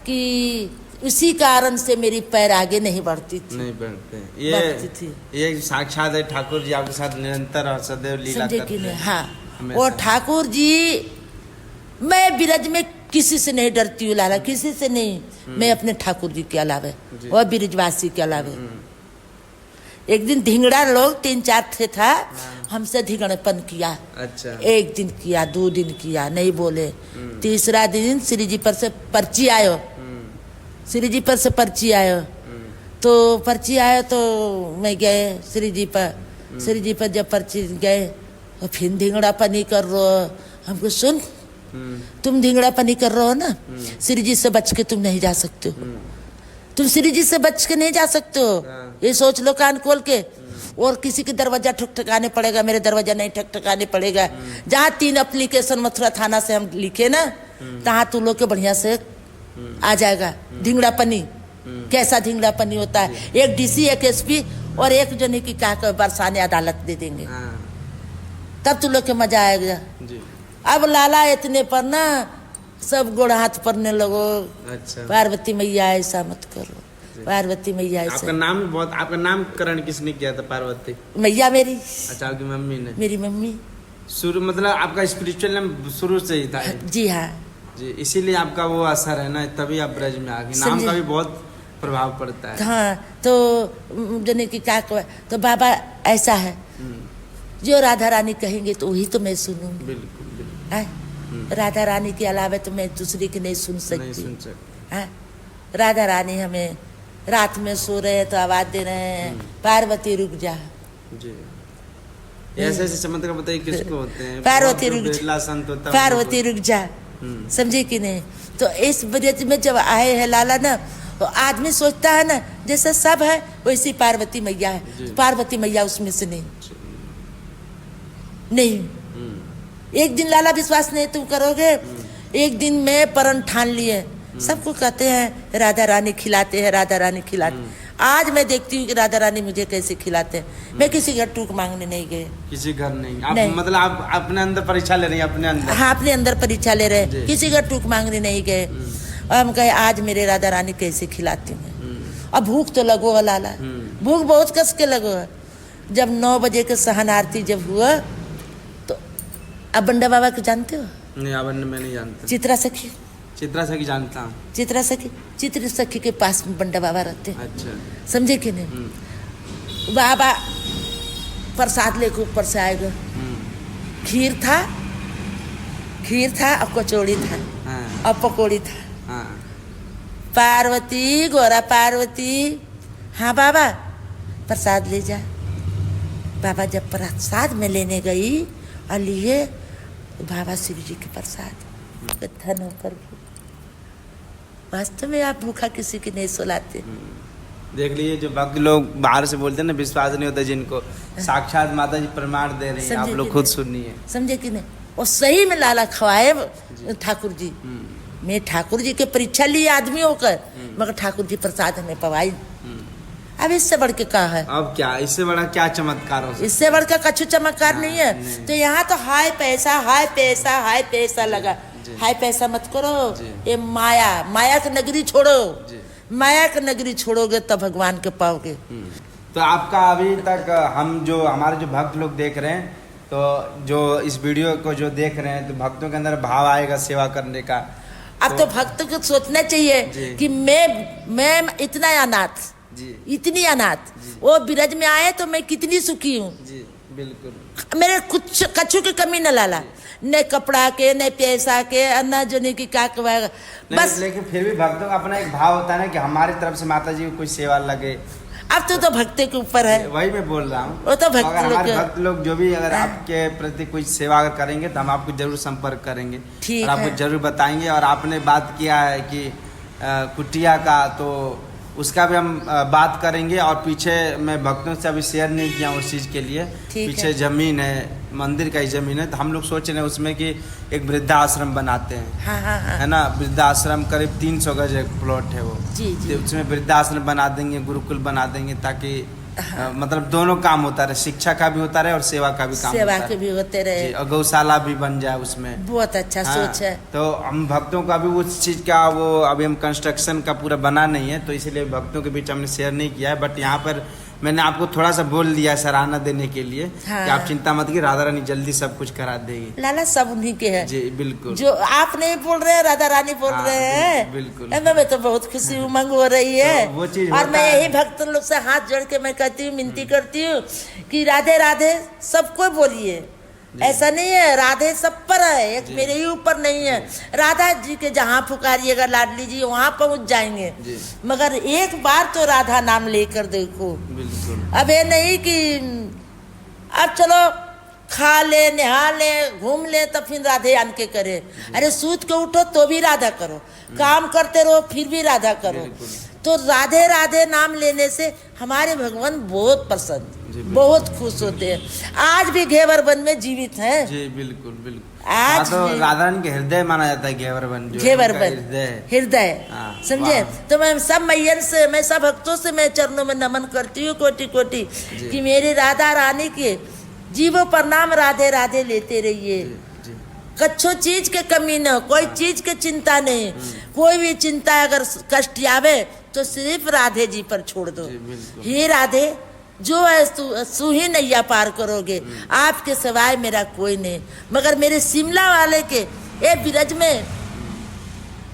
कि उसी कारण से मेरी पैर आगे नहीं बढ़ती थी, नहीं बढ़ते। बढ़ती थी। ये साक्षात है, ठाकुर जी आपके साथ निरंतर और सदैव लीला करते हैं। हाँ, और ठाकुर जी, मैं ब्रज में किसी से नहीं डरती हूँ लाला, किसी से नहीं। मैं अपने ठाकुर जी के अलावे और ब्रजवासी के अलावे। एक दिन धिंगड़ा लोग 3-4 थे था, हमसे धिंगड़पन किया। अच्छा। 1 दिन किया, 2 दिन किया, नहीं बोले। तीसरा दिन श्री जी पर से पर्ची आयो, श्री जी पर से पर्ची आयो, तो पर्ची आयो तो मैं गए श्री जी पर जब पर्ची गए, तो फिर धिंगड़ापनी कर रो। हमको सुन, तुम धिंगड़ापनी कर रहे हो ना, श्री जी से बच के तुम नहीं जा सकते हो, तुम श्री जी से बच के नहीं जा सकते हो, ये सोच लो कान खोल के। और किसी के दरवाजा ठकठकाने पड़ेगा, मेरे दरवाजा नहीं ठकठकाने पड़ेगा। जहाँ 3 एप्लीकेशन मथुरा थाना से हम लिखे ना, तहाँ तू लोग के बढ़िया से आ जाएगा धिंगड़ापनी। कैसा धिंगड़ापनी होता है, एक डीसी, एक एसपी और एक जने की क्या बरसाने अदालत दे देंगे, तब तू लोग के मजा आएगा। अब लाला इतने पर ना सब गोड़ हाथ पड़ने लगो। अच्छा। पार्वती मैया ऐसा मत करो, पार्वती मैया आपका से। नाम भी बहुत, आपका नामकरण किसने किया था? पार्वती? मैया मेरी, अच्छा, आपकी मम्मी ने? मेरी मम्मी। शुरू मतलब आपका स्पिरिचुअल नाम शुरू से ही था? जी हाँ जी, इसीलिए आपका वो असर है ना, तभी आप ब्रज में आ गए। नाम समझे। का भी बहुत प्रभाव पड़ता है। हाँ, तो जने की क्या कहा, तो बाबा ऐसा है, जो राधा रानी कहेंगे तो वही तो मैं सुनूंगी। बिल्कुल बिल्कुल। है? राधा रानी के अलावा तो मैं दूसरी की नहीं सुन नहीं सकती। सुन सकते। है? राधा रानी हमें रात में सो रहे हैं तो आवाज दे रहे हैं, पार्वती रुक जा। जी, ऐसे ऐसे चमत्कार बताइए किसको होते हैं? पार्वती बहुत रुक जो जा, बिरला संत होता है पार्वती रुक जा, समझे कि नहीं? तो इस ब्रज में जब आए हैं लाला ना, तो आदमी सोचता है ना जैसे सब है वैसी पार्वती मैया है, तो पार्वती मैया उसमें से नहीं। एक दिन लाला विश्वास नहीं तुम करोगे, एक दिन में प्रण ठान लिए, सबको कहते हैं राधा रानी खिलाते हैं, राधा रानी खिलाते। आज मैं देखती हूँ कि राधा रानी मुझे कैसे खिलाते हैं। मैं किसी घर टूक मांगने नहीं गए, किसी घर नहीं। आप नहीं। मतलब आप अपने अंदर परीक्षा ले रही हैं? अपने अंदर? हाँ, अपने अंदर परीक्षा ले रहे, जी। किसी घर टूक मांगने नहीं गए। और हम कहे आज मेरे राधा रानी कैसे खिलाती हूँ। अब भूख तो लगो है लाला, भूख बहुत कस के लगो है। जब 9 बजे के सहन आरती जब हुआ, तो अब बंडा बाबा को जानते हो? नहीं, अब मैं नहीं जानता। चित्रा सखी, चित्रा सखी जानता हूँ। चित्रा सखी, चित्र सखी के पास में बंडा बाबा रहते हैं, अच्छा। समझे कि नहीं? बाबा प्रसाद लेके ऊपर से आएगा, खीर था और कचौड़ी था हाँ और पकौड़ी था। हाँ। पार्वती, गोरा पार्वती, हाँ बाबा प्रसाद ले जा। बाबा जब प्रसाद में लेने गई और लिए, बाबा शिव जी के प्रसाद, धन होकर वास्तव में आप भूखा किसी की नहीं सुलाते। देख लीजिए, जो भक्त लोग बाहर से बोलते हैं ना, विश्वास नहीं होता जिनको, साक्षात माता जी प्रमाण दे रही हैं। आप समझे लोग कि खुद नहीं? सुनिए। समझे कि नहीं? और सही में लाला खवाए ठाकुर जी। मैं ठाकुर जी के परीक्षा ली आदमी होकर, मगर ठाकुर जी प्रसाद हमें पवाई। अब इससे बढ़ के कहा है? अब क्या, इससे बड़ा क्या चमत्कार हो सकता? इससे बढ़ के कछु चमत्कार नहीं है। नहीं। तो यहाँ तो हाय पैसा, हाय पैसा, हाय पैसा लगा। जी। हाय पैसा मत करो, जी। ये माया, माया की नगरी छोड़ो। जी। माया की नगरी छोड़ोगे तब भगवान के पाओगे। तो आपका अभी तक हम जो हमारे जो भक्त लोग देख रहे हैं, तो जो इस वीडियो को जो देख रहे हैं, तो भक्तों के अंदर भाव आएगा सेवा करने का। अब तो भक्त को सोचना जी। चाहिए कि मैं इतना अनाथ, जी इतनी अनाथ, वो ब्रज में आए तो मैं कितनी सुखी हूँ। जी बिल्कुल। मेरे कुछ कछु की कमी न लाला, न कपड़ा के, न पैसा के, न जने की का कमाएगा। बस लेकिन फिर भी भक्तों का अपना एक भाव होता है ना कि हमारी तरफ से माता जी को कुछ सेवा लगे। अब तो भक्ति के ऊपर है, वही मैं बोल रहा हूँ। वो तो भक्त अगर लोग हमारे के- भक्त लोग जो भी अगर हाँ। आपके प्रति कुछ सेवा अगर करेंगे तो हम आपको जरूर संपर्क करेंगे, ठीक और आपको है। जरूर बताएंगे। और आपने बात किया है कि कुटिया का, तो उसका भी हम बात करेंगे। और पीछे मैं भक्तों से अभी शेयर नहीं किया उस चीज़ के लिए, ठीक पीछे है। जमीन है, मंदिर का ही जमीन है, तो हम लोग सोच रहे हैं उसमें कि एक वृद्धाश्रम बनाते हैं। हाँ हाँ हाँ, है ना, वृद्धाश्रम करीब 300 गज एक प्लॉट है वो। जी जी, तो उसमें वृद्धाश्रम बना देंगे, गुरुकुल बना देंगे, ताकि मतलब दोनों काम होता रहे, शिक्षा का भी होता रहे और सेवा का भी काम सेवा होता के रहे। भी होते रहे। जी, और गौशाला भी बन जाए उसमें। बहुत अच्छा हाँ, सोच है। तो हम भक्तों का भी उस चीज़ का वो अभी हम कंस्ट्रक्शन का पूरा बना नहीं है, तो इसीलिए भक्तों के बीच हमने शेयर नहीं किया है। बट यहाँ पर मैंने आपको थोड़ा सा बोल दिया सराहना देने के लिए हाँ। कि आप चिंता मत कीजिए, राधा रानी जल्दी सब कुछ करा देगी। लाला सब उन्हीं के है, जी बिल्कुल। जो आप नहीं बोल रहे हैं, राधा रानी बोल हाँ, रहे हैं। बिल्कुल। मैं तो बहुत खुशी उमंग हो रही है। तो वो चीज़ और होता मैं है। यही भक्त लोग से हाथ जोड़ के मैं कहती हूँ, मिनती करती हूँ कि राधे राधे सबको बोलिए। ऐसा नहीं है, राधे सब पर है, एक जी। मेरे ही ऊपर नहीं है। राधा जी के जहाँ पुकारिएगा लाडली जी वहाँ पहुँच जाएंगे। जी। मगर एक बार तो राधा नाम लेकर देखो। बिल्कुल। अब ये नहीं कि अब चलो खा ले, नहा ले, घूम ले, तो फिर राधे आन के करे। अरे सूत के उठो तो भी राधा करो, काम करते रहो फिर भी राधा करो। बिल्कुल। तो राधे राधे नाम लेने से हमारे भगवान बहुत प्रसन्न, जी, बिल्कुल। बहुत खुश होते हैं। आज भी घेवर वन में जीवित हैं। जी बिल्कुल बिल्कुल। आज तो भी- राधा रानी के हृदय माना जाता है घेवर वन, जो घेवर उनका वन, हृदय है। हृदय, हाँ, समझे? वाह। तो मैं सब मैयन से, मैं सब भक्तों से मैं चरणों में नमन करती हूँ कोटि कोटि, जी। कि मेरी राधा रानी के जीवों पर नाम राधे राधे लेते रहिए। जी कच्छो चीज के कमी न हो, कोई चीज के चिंता नहीं। कोई भी चिंता अगर कष्ट आवे तो सिर्फ राधे जी पर छोड़ दो। जी, बिल्कुल। हे राधे, जो है तू ही नैया पार करोगे, आपके सिवाय मेरा कोई नहीं। मगर मेरे शिमला वाले के ए बिरज में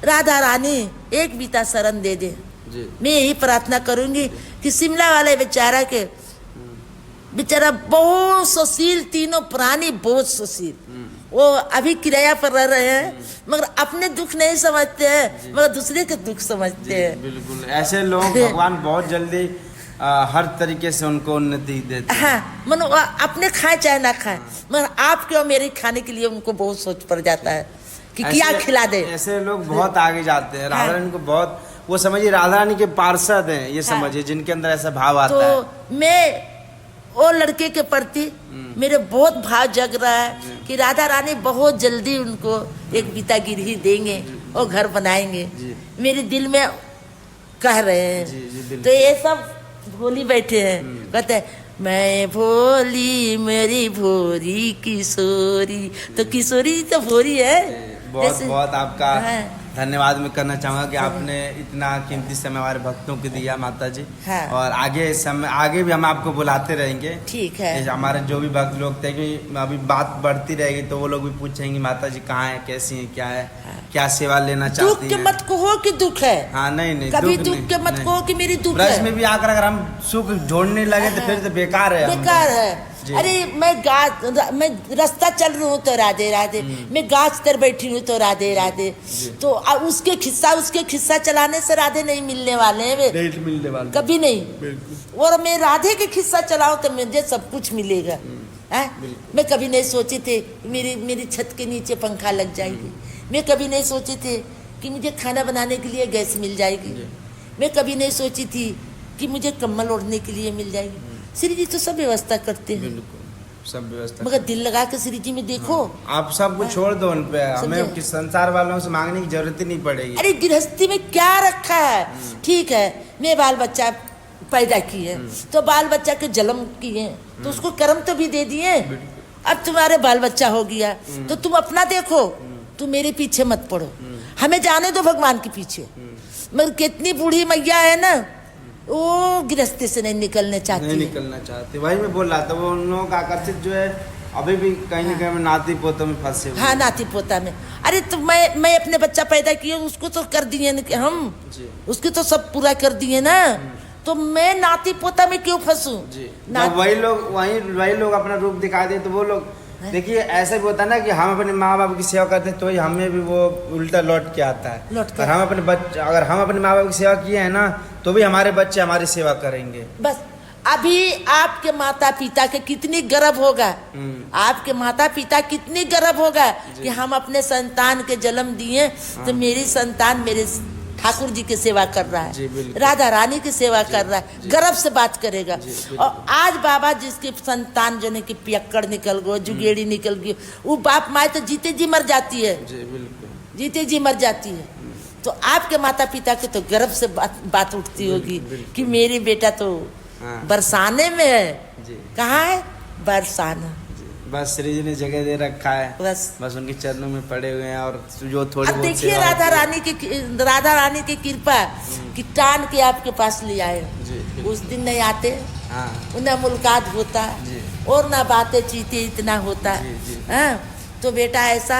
राधा रानी एक बीता शरण दे दे। जी। मैं यही प्रार्थना करूंगी कि शिमला वाले बेचारा के बेचारा बहुत सुशील, तीनों प्राणी बहुत सुशील, वो अभी किराया पर रह रहे हैं मगर अपने दुख नहीं समझते हैं, मगर दूसरे के दुख समझते हैं। बिल्कुल, ऐसे लोग भगवान बहुत जल्दी हर तरीके से उनको उन्नति देते हैं। हाँ, मनो अपने खाए चाहे ना खाए, मगर आपके और मेरे खाने के लिए उनको बहुत सोच पड़ जाता है कि क्या खिला दे। ऐसे लोग बहुत आगे जाते हैं। राधा रानी को बहुत, वो समझिए राधा रानी के पार्षद हैं, ये समझिए, जिनके अंदर ऐसा भाव आता है। तो मैं वो लड़के के प्रति मेरे बहुत भाव जग रहा है कि राधा रानी बहुत जल्दी उनको एक बीता गिरही देंगे और घर बनाएंगे, मेरे दिल में कह रहे हैं। तो ये सब भोली बैठे हैं, कहते हैं मैं भोली मेरी भोरी किशोरी। तो किशोरी तो भोरी है। बहुत बहुत आपका धन्यवाद मैं करना चाहूँगा कि आपने इतना कीमती समय हमारे भक्तों को दिया माता जी। हाँ। और आगे भी हम आपको बुलाते रहेंगे। ठीक है। हमारे जो भी भक्त लोग थे कि अभी बात बढ़ती रहेगी तो वो लोग भी पूछेंगे माता जी कहाँ है, कैसी है, क्या है, क्या सेवा लेना चाहती दुख के मत कहो कि दुख है। हाँ, नहीं कभी दुख के मत कहो कि मेरी दुख है। ब्रज में भी आकर अगर हम सुख जोड़ने लगे तो फिर तो बेकार है। बेकार है। अरे मैं रास्ता चल रही हूँ तो राधे राधे, मैं गाछ तर बैठी हूँ तो राधे राधे। तो उसके खिस्सा चलाने से राधे नहीं मिलने वाले हैं, नहीं मिलने वाले, कभी नहीं। और मैं राधे के खिस्सा चलाऊं तो मुझे सब कुछ मिलेगा। मैं कभी नहीं सोची थी मेरी छत के नीचे पंखा लग जाएगी। मैं कभी नहीं सोची थी कि मुझे खाना बनाने के लिए गैस मिल जाएगी। मैं कभी नहीं सोची थी कि मुझे कम्बल ओढ़ने के लिए मिल जाएगी। श्री जी तो सब व्यवस्था करते हैं, सब व्यवस्था। मगर दिल लगा के श्री जी में देखो। आप सब कुछ छोड़ दो उन पे, हमें किस संसार वालों से मांगने की जरूरत ही नहीं पड़ेगी। अरे गृहस्थी में क्या रखा है? ठीक है, मैं बाल बच्चा पैदा किए तो बाल बच्चा के जन्म किए तो उसको कर्म तो भी दे दिए। अब तुम्हारे बाल बच्चा हो गया तो तुम अपना देखो, तुम मेरे पीछे मत पड़ो, हमें जाने दो भगवान के पीछे। मगर कितनी बूढ़ी मैया है ना, वो गृहस्थी से नहीं निकलने चाहती। वही मैं बोल रहा था, वो उन लोगों का आकर्षित जो है अभी भी कहीं न कहीं नाती पोतों में फंसे हुए। हाँ, नाती पोता में। अरे तो मैं अपने बच्चा पैदा किए, उसको तो कर दिए ना हम, उसकी तो सब पूरा कर दिए ना, तो मैं नाती पोता में क्यों फंसूं? वही लोग अपना रूप दिखा दे तो वो लोग देखिए, ऐसा भी होता है ना कि हम अपने माँ बाप की सेवा करते हैं तो ही हमें भी वो उल्टा लौट के आता है। और हम अपने बच्चे, अगर हम अपने माँ बाप की सेवा किए हैं ना तो भी हमारे बच्चे हमारी सेवा करेंगे। बस अभी आपके माता पिता के कितनी गर्व होगा, आपके माता पिता कितनी गर्व होगा कि हम अपने संतान के जन्म दिए तो मेरी संतान मेरे ठाकुर जी की सेवा कर रहा है, राधा रानी की सेवा कर रहा है, गर्व से बात करेगा। और आज बाबा जिसके संतान जो ने की पियक्कड़ निकल गो, जुगेड़ी निकल गई, वो बाप माए तो जीते जी मर जाती है, जीते जी मर जाती है। तो आपके माता पिता के तो गर्व से बात उठती होगी कि मेरी बेटा तो बरसाने में है। कहाँ है? बरसाना। बस श्री जी ने जगह दे रखा है, बस उनके चरणों में पड़े हुए हैं। और जो थोड़ी बहुत देखिए राधा रानी की कृपा कि टान के आपके पास ले आए। उस दिन नहीं आते, ना मुलाकात होता और ना बातें चीते इतना होता। तो बेटा ऐसा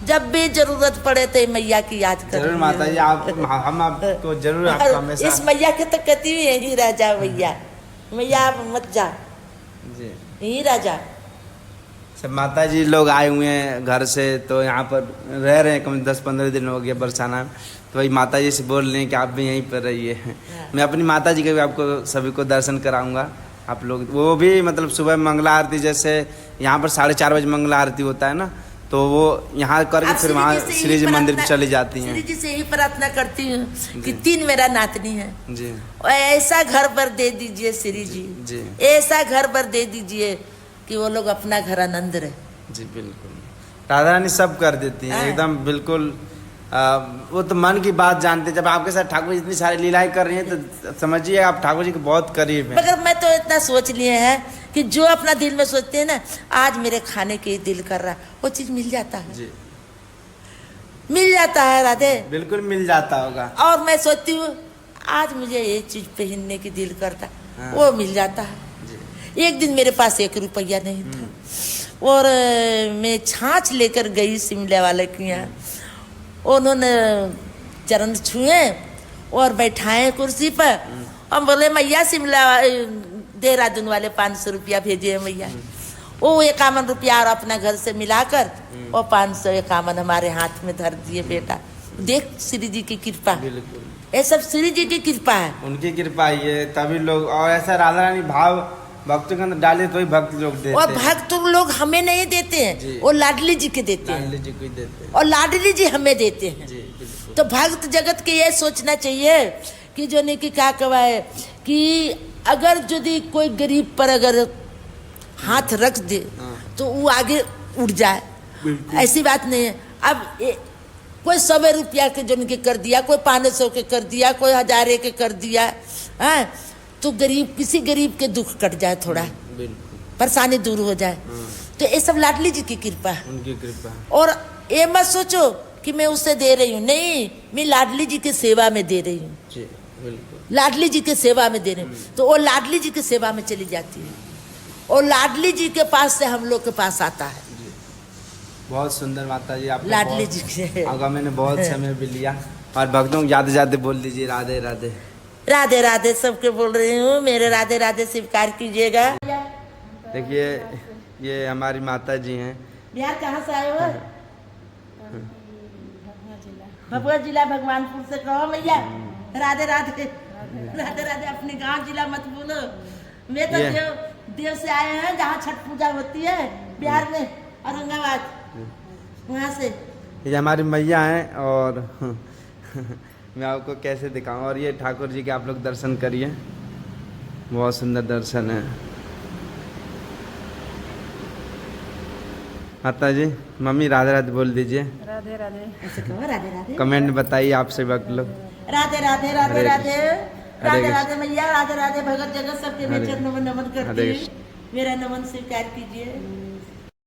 जब भी जरूरत पड़े तो मैया की याद कर। जरूर माता जी, हम आपको जरूर हमेशा इस मैया के तो कहती हुई यही रह जा मैया आप मत जा, यही रह जा। सब माता जी लोग आए हुए हैं घर से, तो यहाँ पर रह रहे हैं, कम 10-15 दिन हो गया बरसाना में। तो वही माता जी से बोल रहे हैं कि आप भी यहीं पर रहिए। मैं अपनी माता जी के भी आपको सभी को दर्शन कराऊंगा। आप लोग वो भी मतलब सुबह मंगला आरती, जैसे यहाँ पर 4:30 बजे मंगला आरती होता है ना, तो वो यहाँ करके फिर वहाँ श्री जी मंदिर पे चली जाती हैं। श्री जी से यही प्रार्थना करती हूँ कि 3 मेरा नातनी है जी, ऐसा घर पर दे दीजिए श्री जी, ऐसा घर पर दे दीजिए कि वो लोग अपना घर आनंद रहे। जी बिल्कुल, राधा रानी सब कर देती हैं एकदम बिल्कुल। वो तो मन की बात जानते हैं। जब आपके साथ ठाकुर इतनी सारी लीलाएं कर रही हैं तो समझिए आप ठाकुर जी के बहुत करीब हैं। मगर मैं तो इतना सोच लिए हैं कि जो अपना दिल में सोचते हैं ना, आज मेरे खाने के दिल कर रहा है, वो चीज मिल जाता है जी, मिल जाता है राधे, बिल्कुल मिल जाता होगा। और मैं सोचती हूँ आज मुझे ये चीज पहनने की दिल करता, हाँ। वो मिल जाता है। जी। एक दिन मेरे पास 1 रुपया नहीं था और मैं छाछ लेकर गई शिमला वाले के यहाँ। उन्होंने चरण छुए और बैठाए कुर्सी पर और बोले मैया शिमला देहरादून वाले 500 रुपया भेजे मैया। वो 51 रुपया और अपना घर से मिलाकर और 551 हमारे हाथ में धर दिए। बेटा देख श्री जी की कृपा, बिल्कुल ये सब श्री जी की कृपा है। उनकी कृपा ही है, तभी लोग, और ऐसा राधा रानी भाव भक्तों के अंदर डाले तो ही भक्त लोग देते और हैं। भक्त लोग हमें नहीं देते जी। हैं, वो लाडली जी के देते हैं लाडली जी को ही देते हैं। और लाडली जी हमें देते हैं। जी बिल्कुल। तो भक्त जगत के ये सोचना चाहिए कि जो नहीं कि क्या कवाए कि अगर यदि कोई गरीब पर अगर हाथ रख दे हाँ। तो वो आगे उड़ जाए, बिल्कुल। ऐसी बात नहीं है। अब कोई 100 रुपया के जो के कर दिया, कोई 500 के कर दिया, कोई 1000 के कर दिया है, तो गरीब, किसी गरीब के दुख कट जाए, थोड़ा बिल्कुल परेशानी दूर हो जाए। हाँ। तो ये सब लाडली जी की कृपा है। उनकी कृपा। और ये मत सोचो कि मैं उससे दे रही हूँ, नहीं, मैं लाडली जी की सेवा में दे रही हूँ। जी बिल्कुल। लाडली जी के सेवा में दे रही हूँ, तो वो लाडली जी की सेवा में चली जाती है और लाडली जी के पास से हम लोग के पास आता है। जी बहुत सुंदर माता जी, आप लाडली जी के आगा मैंने बहुत समय भी लिया और भक्तों को जाते जाते बोल दीजिए राधे राधे। राधे राधे सबके बोल रही हूँ, मेरे राधे राधे स्वीकार कीजिएगा। देखिए ये हमारी माता जी हैं। बिहार कहाँ से आए हो? भभुआ जिला भगवानपुर से। कहो मैया राधे राधे राधे राधे। अपने गांव जिला मत बोलो। मैं तो देव से आए हैं जहाँ छठ पूजा होती है बिहार में, औरंगाबाद, वहाँ से। ये हमारी मैया हैं और मैं आपको कैसे दिखाऊं। और ये ठाकुर जी के आप लोग दर्शन करिए, बहुत सुंदर दर्शन है। माता जी, मम्मी राधे राधे बोल दीजिए। राधे राधे। ऐसे कहो राधे राधे। कमेंट में बताइए आपसे भक्त लोग। राधे राधे राधे हरे राधे कृष्ण। राधे राधे मैया, राधे राधे। भगत जगत सबके मैं हरे चरणों में नमन करती हरे हूँ, कृष्ण। मेरा नमन स्वीकार कीजिए।